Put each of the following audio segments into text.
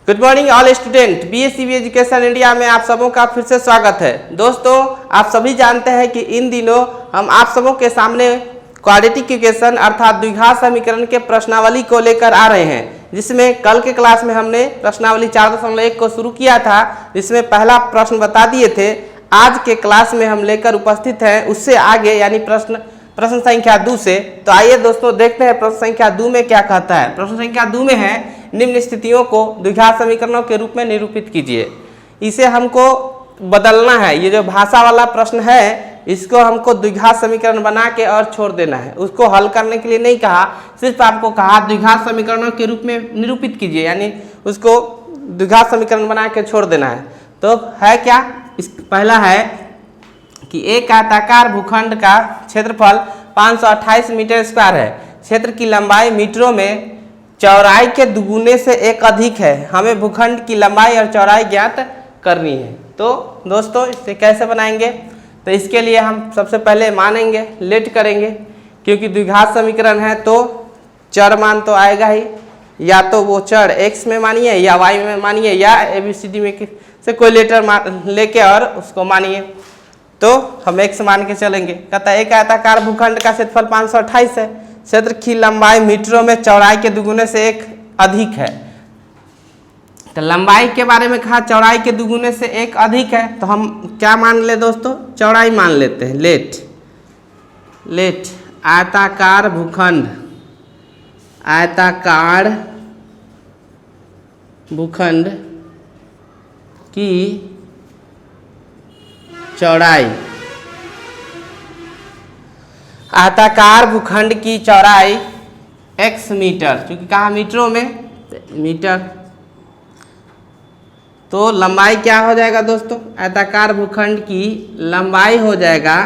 Good morning all student. BSc education India में आप सबों का फिर से स्वागत है। दोस्तों, आप सभी जानते हैं कि इन दिनों हम आप सबों के सामने क्वाड्रेटिक इक्वेशन अर्थात द्विघात समीकरण के प्रश्नावली को लेकर आ रहे हैं, जिसमें कल के क्लास में हमने प्रश्नावली 4.1 को शुरू किया था, जिसमें पहला प्रश्न बता दिए थे। आज के क्लास में हम लेकर उपस्थित हैं उससे आगे यानी प्रश्न संख्या 2 से। तो आइए दोस्तों देखते हैं प्रश्न संख्या 2 में क्या कहता है। प्रश्न संख्या 2 में है, निम्न स्थितियों को द्विघात समीकरणों के रूप में निरूपित कीजिए। इसे हमको बदलना है। ये जो भाषा वाला प्रश्न है, इसको हमको द्विघात समीकरण बना के और छोड़ देना है। उसको हल करने के लिए नहीं कहा, सिर्फ आपको कहा द्विघात समीकरणों के रूप में निरूपित कीजिए, यानी उसको द्विघात समीकरण बना के छोड़ देना है। तो है क्या, इस पहला है कि एक आयताकार भूखंड का क्षेत्रफल 528 मीटर स्क्वायर है। क्षेत्र की लंबाई मीटरों में, चौड़ाई के दुगुने से एक अधिक है। हमें भूखंड की लंबाई और चौड़ाई ज्ञात करनी है। तो दोस्तों, इसे कैसे बनाएंगे? तो इसके लिए हम सबसे पहले मानेंगे, लेट करेंगे, क्योंकि द्विघात समीकरण है तो चर मान तो आएगा ही। या तो वो चर x में मानिए या y में मानिए या ABCD में से कोई लेटर लेके और उसको मानिए। तो हम x मान के चलेंगे। कहता है एक आयताकार भूखंड का क्षेत्रफल 528 है। क्षेत्र की लंबाई मीटरों में, चौड़ाई के दुगुने से एक अधिक है। तो लंबाई के बारे में कहा, चौड़ाई के दुगुने से एक अधिक है। तो हम क्या मान ले दोस्तों? चौड़ाई मान लेते हैं। लेट आयताकार भूखंड, आयताकार भूखंड की चौड़ाई, आयताकार भूखंड की चौड़ाई x मीटर, क्योंकि कहा मीटरों में, मीटर। तो लंबाई क्या हो जाएगा दोस्तों? आयताकार भूखंड की लंबाई हो जाएगा,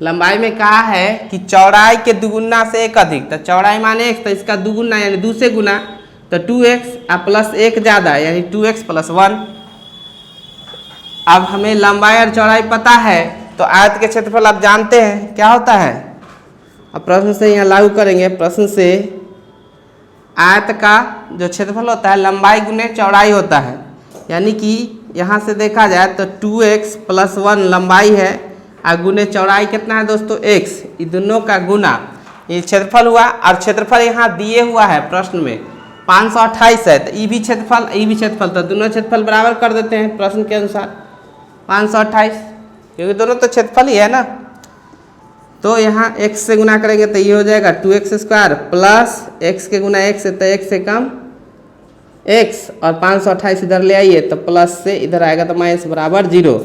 लंबाई में कहा है कि चौड़ाई के दुगुना से एक अधिक। तो चौड़ाई माने x, तो इसका दुगुना यानी 2 से गुना, तो 2x प्लस 1 ज़्यादा यानी 2x प्लस 1। अब हमें लंबाई और चौड़ाई पता है, तो आयत के क्षेत्रफल आप जानते हैं क्या होता है। अब प्रश्न से यहाँ लागू करेंगे। प्रश्न से आयत का जो क्षेत्रफल होता है लंबाई गुने चौड़ाई होता है, यानी कि यहाँ से देखा जाए तो 2x प्लस 1 लंबाई है और गुने चौड़ाई कितना है दोस्तों? x। ये दोनों का गुना ये क्षेत्रफल हुआ। और क्षेत्रफल यहाँ दिए हुआ है प्रश्न में 528 है। तो ये भी क्षेत्रफल, तो दोनों क्षेत्रफल बराबर कर देते हैं प्रश्न के अनुसार 528, क्योंकि दोनों तो क्षेत्रफल ही है ना। तो यहाँ x से गुना करेंगे तो ये हो जाएगा 2x स्क्वायर प्लस x के गुना x है तो x से कम x, और 528 इधर ले आइए तो प्लस से इधर आएगा तो माइनस बराबर 0।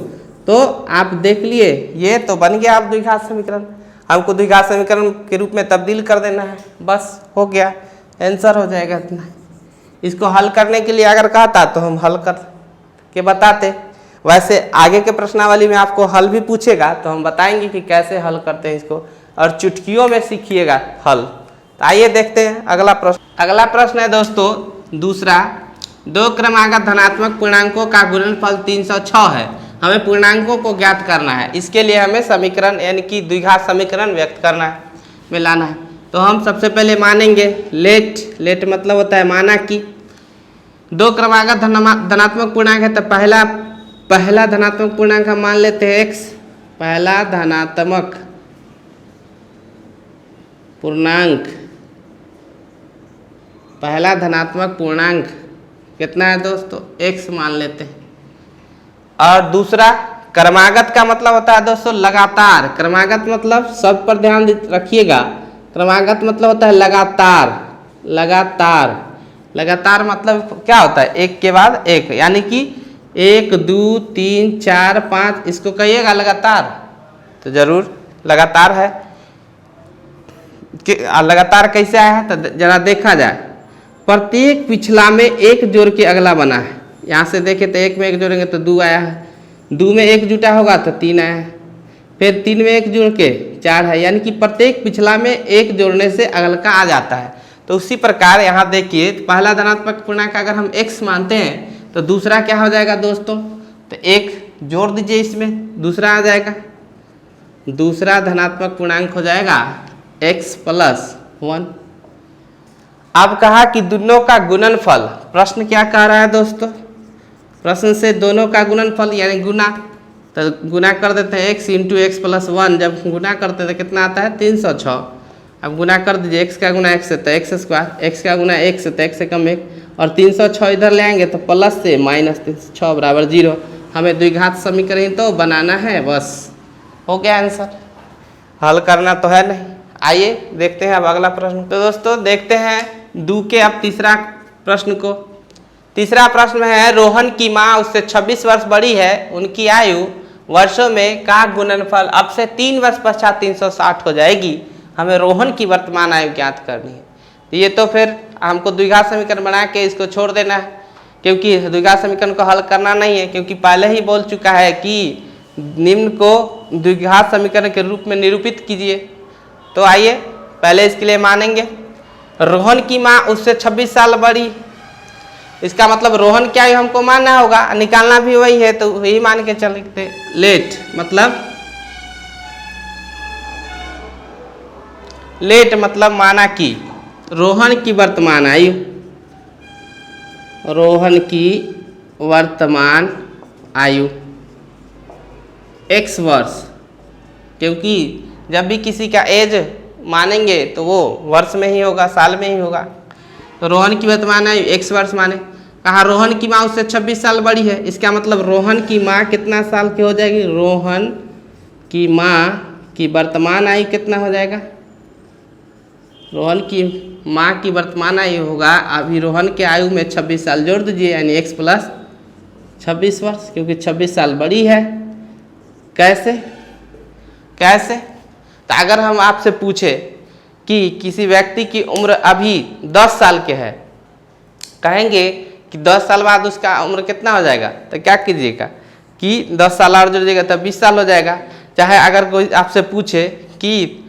तो आप देख लिए, ये तो बन गया आप द्विघात समीकरण। हमको द्विघात समीकरण के रूप में तब्दील कर देना है, बस हो गया, आंसर हो जाएगा इतना। इसको हल करने के लिए अगर कहता तो हम हल कर के बताते। वैसे आगे के प्रश्नावली में आपको हल भी पूछेगा तो हम बताएंगे कि कैसे हल करते हैं इसको, और चुटकियों में सीखिएगा हल। तो आइए देखते हैं अगला प्रश्न। अगला प्रश्न है दोस्तों दूसरा, 2 क्रमागत धनात्मक पूर्णांकों का गुणनफल 306 है। हमें पूर्णांकों को ज्ञात करना है। इसके लिए हमें समीकरण यानी कि द्विघात समीकरण व्यक्त करना है, मिलाना है। तो हम सबसे पहले मानेंगे लेट मतलब होता है माना कि 2 क्रमागत धनात्मक पूर्णांक है। तो पहला धनात्मक पूर्णांक हम मान लेते हैं x। पहला धनात्मक पूर्णांक कितना है दोस्तों? x मान लेते हैं। और दूसरा क्रमागत का मतलब होता है दोस्तों लगातार। क्रमागत मतलब सब पर ध्यान रखिएगा, क्रमागत मतलब होता है लगातार मतलब क्या होता है? एक के बाद एक, यानी कि 1 2 3 4 5 इसको कहिएगा लगातार, तो जरूर लगातार है। लगातार कैसे आया है तो जरा देखा जाए। प्रत्येक पिछला में एक जोड़ के अगला बना है। यहाँ से देखे तो 1 में 1 जोड़ेंगे तो 2 आया है, 2 में 1 जुटा होगा तो 3 आया है, फिर 3 में 1 जोड़ के 4 है, यानी कि प्रत्येक पिछला में 1 जोड़ने से अगला का आ जाता है। तो उसी प्रकार यहाँ देखिए, पहला धनात्मक पूर्णांक अगर हम x मानते हैं तो दूसरा क्या हो जाएगा दोस्तों? तो 1 जोड़ दीजिए, इसमें दूसरा आ जाएगा। दूसरा धनात्मक पूर्णांक हो जाएगा x प्लस 1। अब कहा कि दोनों का गुणनफल, प्रश्न क्या कह रहा है दोस्तों, प्रश्न से दोनों का गुणनफल यानी गुना, तो गुना कर देते हैं x इंटू एक्स प्लस 1, जब गुना करते हैं तो कितना आता है 306। अब गुना कर दीजिए x का गुना x से तो एक्स स्क्वायर, x का गुना x से तो x से कम 1, और 306 इधर ले आएंगे तो प्लस से माइनस 306 बराबर 0। हमें द्विघात समीकरण तो बनाना है, बस हो गया आंसर, हल करना तो है नहीं। आइए देखते हैं अब अगला प्रश्न। तो दोस्तों देखते हैं दू के अब तीसरा प्रश्न को। तीसरा प्रश्न है रोहन की माँ उससे 26 वर्ष बड़ी है, उनकी आयु वर्षों में का गुणनफल अब से 3 वर्ष पश्चात 360 हो जाएगी। हमें रोहन की वर्तमान आयु ज्ञात करनी है। तो ये तो फिर हमको द्विघात समीकरण बना के इसको छोड़ देना है, क्योंकि द्विघात समीकरण को हल करना नहीं है, क्योंकि पहले ही बोल चुका है कि निम्न को द्विघात समीकरण के रूप में निरूपित कीजिए। तो आइए पहले इसके लिए मानेंगे रोहन की माँ उससे 26 साल बड़ी, इसका मतलब रोहन क्या है हमको मानना होगा, निकालना भी वही है, तो वही मान के चलते। लेट मतलब माना कि रोहन की वर्तमान आयु, रोहन की वर्तमान आयु x वर्ष, क्योंकि जब भी किसी का एज मानेंगे तो वो वर्ष में ही होगा, साल में ही होगा। तो रोहन की वर्तमान आयु x वर्ष माने। कहा रोहन की माँ उससे 26 साल बड़ी है, इसका मतलब रोहन की माँ कितना साल की हो जाएगी, रोहन की माँ की वर्तमान आयु कितना हो जाएगा, रोहन की माँ की वर्तमान आयु होगा, अभी रोहन के आयु में 26 साल जोड़ दीजिए यानी x प्लस 26 वर्ष, क्योंकि 26 साल बड़ी है। कैसे तो अगर हम आपसे पूछे कि किसी व्यक्ति की उम्र अभी 10 साल के है, कहेंगे कि 10 साल बाद उसका उम्र कितना हो जाएगा, तो क्या कीजिएगा कि 10 साल और जोड़ दीजिएगा तो 20 साल हो जाएगा। चाहे अगर कोई आपसे पूछे कि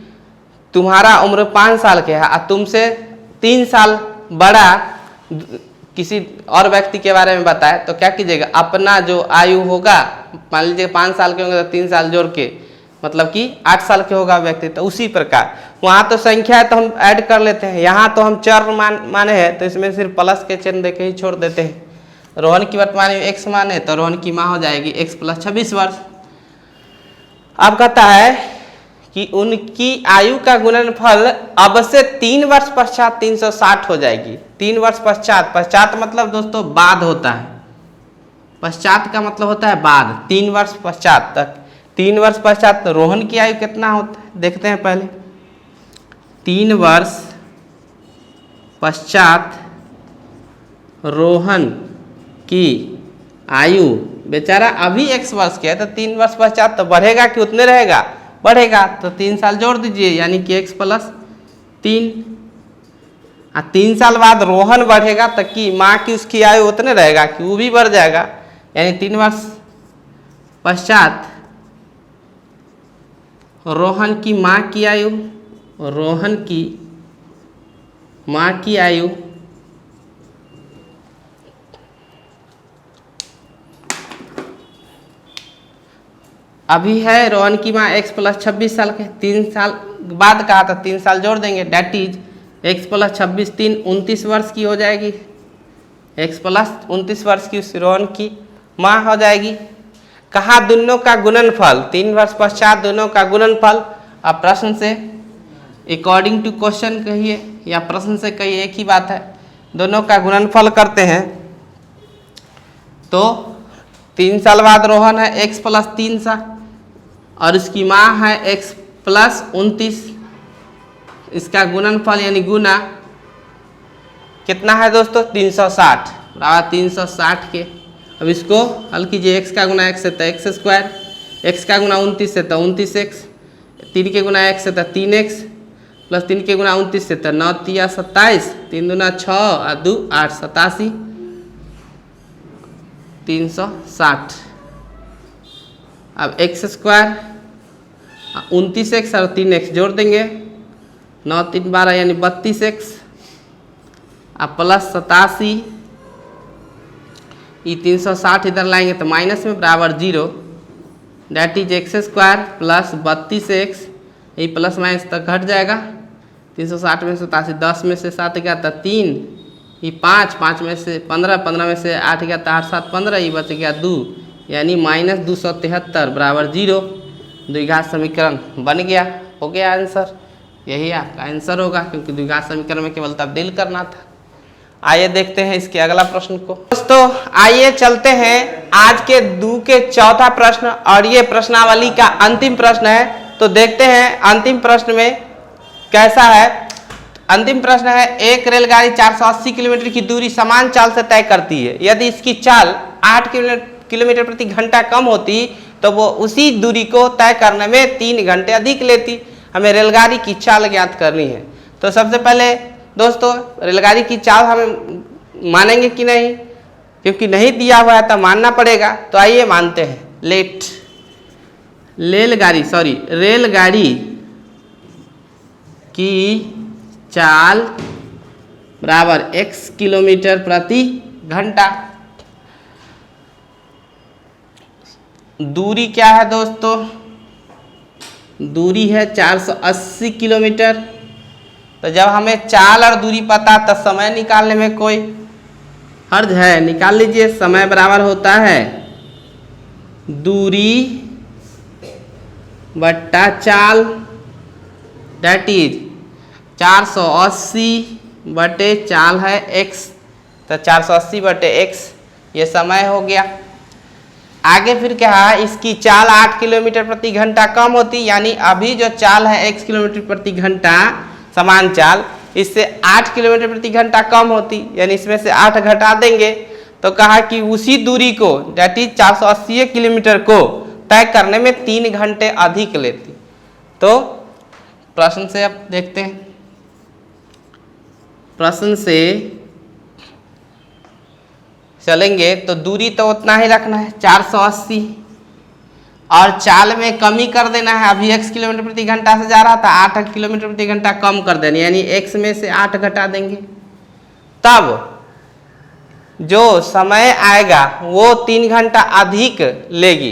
तुम्हारा उम्र 5 साल के है और तुमसे 3 साल बड़ा किसी और व्यक्ति के बारे में बताए, तो क्या कीजिएगा, अपना जो आयु होगा, मान लीजिए 5 साल के होंगे तो 3 साल जोड़ के मतलब कि 8 साल के होगा व्यक्ति, तो उसी प्रकार वहाँ तो संख्या है तो हम ऐड कर लेते हैं, यहाँ तो हम चर माने हैं तो इसमें सिर्फ प्लस के चिन्ह देके ही छोड़ देते हैं। रोहन की वर्तमान आयु x माने तो रोहन की माँ हो जाएगी x प्लस 26 वर्ष। अब कहता है कि उनकी आयु का गुणनफल अब से 3 वर्ष पश्चात 360 हो जाएगी। 3 वर्ष पश्चात मतलब दोस्तों बाद होता है, पश्चात का मतलब होता है बाद, 3 वर्ष पश्चात तक। 3 वर्ष पश्चात रोहन की आयु कितना होता है देखते हैं पहले। 3 वर्ष पश्चात रोहन की आयु, बेचारा अभी x वर्ष के है तो 3 वर्ष पश्चात तो बढ़ेगा कि उतने रहेगा, बढ़ेगा, तो 3 साल जोड़ दीजिए यानी कि x प्लस 3। 3 साल बाद रोहन बढ़ेगा तो कि माँ की उसकी आयु उतने रहेगा कि वो भी बढ़ जाएगा, यानी 3 वर्ष पश्चात रोहन की माँ की आयु, रोहन की माँ की आयु अभी है रोहन की माँ x प्लस 26 साल के, 3 साल बाद कहा था 3 साल जोड़ देंगे, डेट इज x प्लस 26 3 29 वर्ष की हो जाएगी, x प्लस 29 वर्ष की उस रोहन की माँ हो जाएगी। कहा दोनों का गुणनफल, 3 वर्ष पश्चात दोनों का गुणनफल। अब प्रश्न से अकॉर्डिंग टू क्वेश्चन कहिए या प्रश्न से कहिए, एक ही बात है, दोनों का गुणनफल करते हैं तो 3 साल बाद रोहन है x प्लस 3 साल और इसकी माँ है x प्लस 29, इसका गुणनफल यानी गुना कितना है दोस्तों 360 बराबर 360 के। अब इसको हल कीजिए, x का गुना x से तो x स्क्वायर, x का गुना 29 से तो 29x, 3 के गुना x से तो 3x प्लस 3 के गुना 29 से तो 9 तिया 27, 3 दूना 6 और 2 8 87 360। अब x स्क्वायर 29x और 3x जोड़ देंगे, 9 3 12 यानी 32x अब प्लस 87, ये 360 इधर लाएंगे तो माइनस में बराबर 0, that is x square plus 32x, ये प्लस माइनस तक घट जाएगा 360 में से 87, 10 में से 7 गया था 3, ये 5, 5 में से 15, 15 में से 8 गया था 8, 7, 15, ये बच गया 2, यानी -273 बराबर 0। द्विघात समीकरण बन गया, हो गया आंसर। यही आपका आंसर होगा, क्योंकि द्विघात समीकरण में केवल तब्दील करना था। आइए देखते हैं इसके अगला प्रश्न को। दोस्तों आइए चलते हैं आज के दू के चौथा प्रश्न, और ये प्रश्नावली का अंतिम प्रश्न है। तो देखते हैं अंतिम प्रश्न में कैसा है। अंतिम प्रश्न है, एक रेलगाड़ी 480 किलोमीटर की दूरी समान चाल से तय करती है। यदि इसकी चाल 8 किलोमीटर प्रति घंटा कम होती तो वो उसी दूरी को तय करने में 3 घंटे अधिक लेती। हमें रेलगाड़ी की चाल ज्ञात करनी है। तो सबसे पहले दोस्तों रेलगाड़ी की चाल हमें मानेंगे कि नहीं, क्योंकि नहीं दिया हुआ है तो मानना पड़ेगा। तो आइए मानते हैं। रेलगाड़ी की चाल बराबर x किलोमीटर प्रति घंटा। दूरी क्या है दोस्तों? दूरी है 480 किलोमीटर। तो जब हमें चाल और दूरी पता तो समय निकालने में कोई हर्ज है, निकाल लीजिए। समय बराबर होता है दूरी बट्टा चाल, दैट इज 480 बटे चाल है x, तो 480 बटे x ये समय हो गया। आगे फिर क्या है, इसकी चाल 8 किलोमीटर प्रति घंटा कम होती, यानी अभी जो चाल है x किलोमीटर प्रति घंटा समान चाल, इससे 8 किलोमीटर प्रति घंटा कम होती, यानी इसमें से 8 घटा देंगे। तो कहा कि उसी दूरी को दैट इज 480 किलोमीटर को तय करने में 3 घंटे अधिक लेती। तो प्रश्न से अब देखते हैं। प्रश्न से चलेंगे तो दूरी तो उतना ही रखना है 480, और चाल में कमी कर देना है। अभी x किलोमीटर प्रति घंटा से जा रहा था, 8 किलोमीटर प्रति घंटा कम कर देना, यानी x में से 8 घटा देंगे। तब जो समय आएगा वो 3 घंटा अधिक लेगी,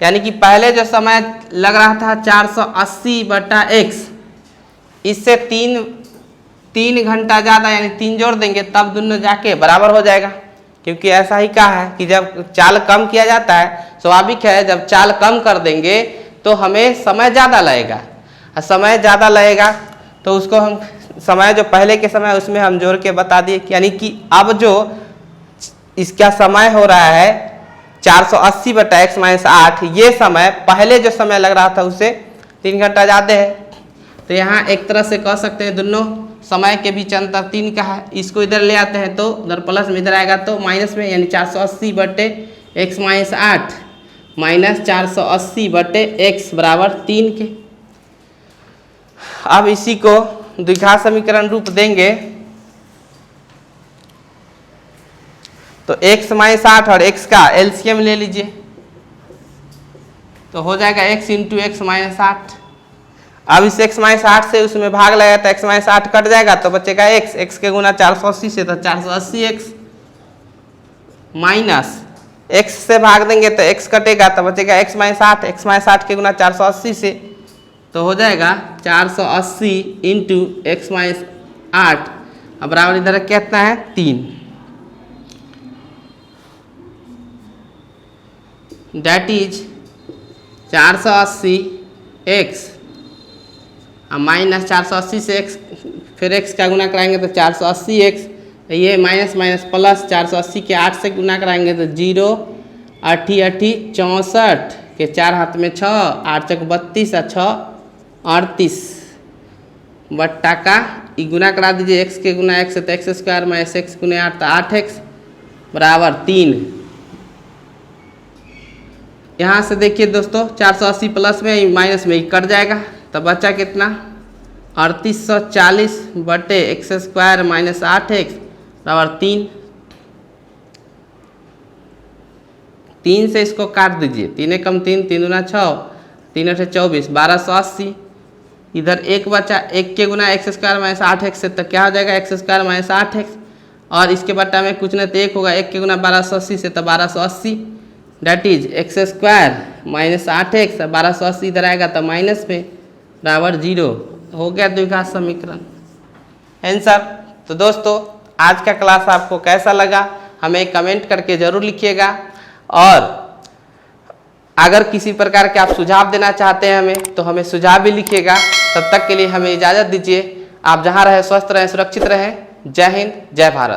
यानी कि पहले जो समय लग रहा था 480 बटा x, इससे 3 घंटा ज़्यादा, यानी 3 जोड़ देंगे, तब दोनों जाके बराबर हो जाएगा। क्योंकि ऐसा ही कहा है कि जब चाल कम किया जाता है, स्वाभाविक है जब चाल कम कर देंगे तो हमें समय ज़्यादा लगेगा, और समय ज़्यादा लगेगा तो उसको हम समय जो पहले के समय उसमें हम जोड़ के बता दिए। यानी कि अब जो इसका समय हो रहा है 480 बटा x माइनस 8, ये समय पहले जो समय लग रहा था उससे 3 घंटा ज़्यादा है। तो यहाँ एक तरह से कह सकते हैं दोनों समय के बीच अंतर 3 का है। इसको इधर ले आते हैं तो उधर प्लस में, इधर आएगा तो माइनस में, यानी 480 बटे x माइनस 8 माइनस 480 बटे x बराबर 3 के। अब इसी को द्विघात समीकरण रूप देंगे तो x माइनस 8 और x का एलसीएम ले लीजिए, तो हो जाएगा x इंटू एक्स माइनस 8। अब इस x माइनस 8 से उसमें भाग लगेगा तो x माइनस 8 कट जाएगा, तो बचेगा x के गुना 480 से, तो 480x माइनस x से भाग देंगे तो x कटेगा, तो बचेगा x माइनस 8 के गुना 480 से, तो हो जाएगा 480 इंटू एक्स माइनस 8। अब बराबर इधर कितना है 3, दैट इज 480 x माइनस 480 से x, फिर x का गुना कराएंगे तो 480x, ये माइनस माइनस प्लस 480 के 8 से गुना कराएंगे तो 0 8 64 के 4 हाथ में 6, 8 चौक 32 और 6 38 बट्टा का गुना करा दीजिए x के गुना x से, तो एक्स स्क्वायर माइनस x गुना 8 तो 8x बराबर 3। यहाँ से देखिए दोस्तों 480 प्लस में माइनस में कट जाएगा, तो बचा कितना 3840 बटे एक्स स्क्वायर माइनस 8x बराबर 3। 3 से इसको काट दीजिए, 3 कम 3, 3 दूना 6, 3 8 24, 1280। इधर एक बचा, 1 के गुना एक्स स्क्वायर माइनस 8x से, तो क्या हो जाएगा एक्स स्क्वायर माइनस 8x, और इसके बट्टा में कुछ नहीं तो 1 होगा, 1 के गुना 1280 से, तो 1280 that is x square minus 8x, 1280 इधर आएगा तो माइनस में बराबर 0। हो गया द्विघात समीकरण आंसर। तो दोस्तों आज का क्लास आपको कैसा लगा हमें कमेंट करके जरूर लिखिएगा, और अगर किसी प्रकार के आप सुझाव देना चाहते हैं हमें तो हमें सुझाव भी लिखिएगा। तब तक के लिए हमें इजाज़त दीजिए। आप जहां रहें स्वस्थ रहें, सुरक्षित रहें। जय हिंद, जय भारत।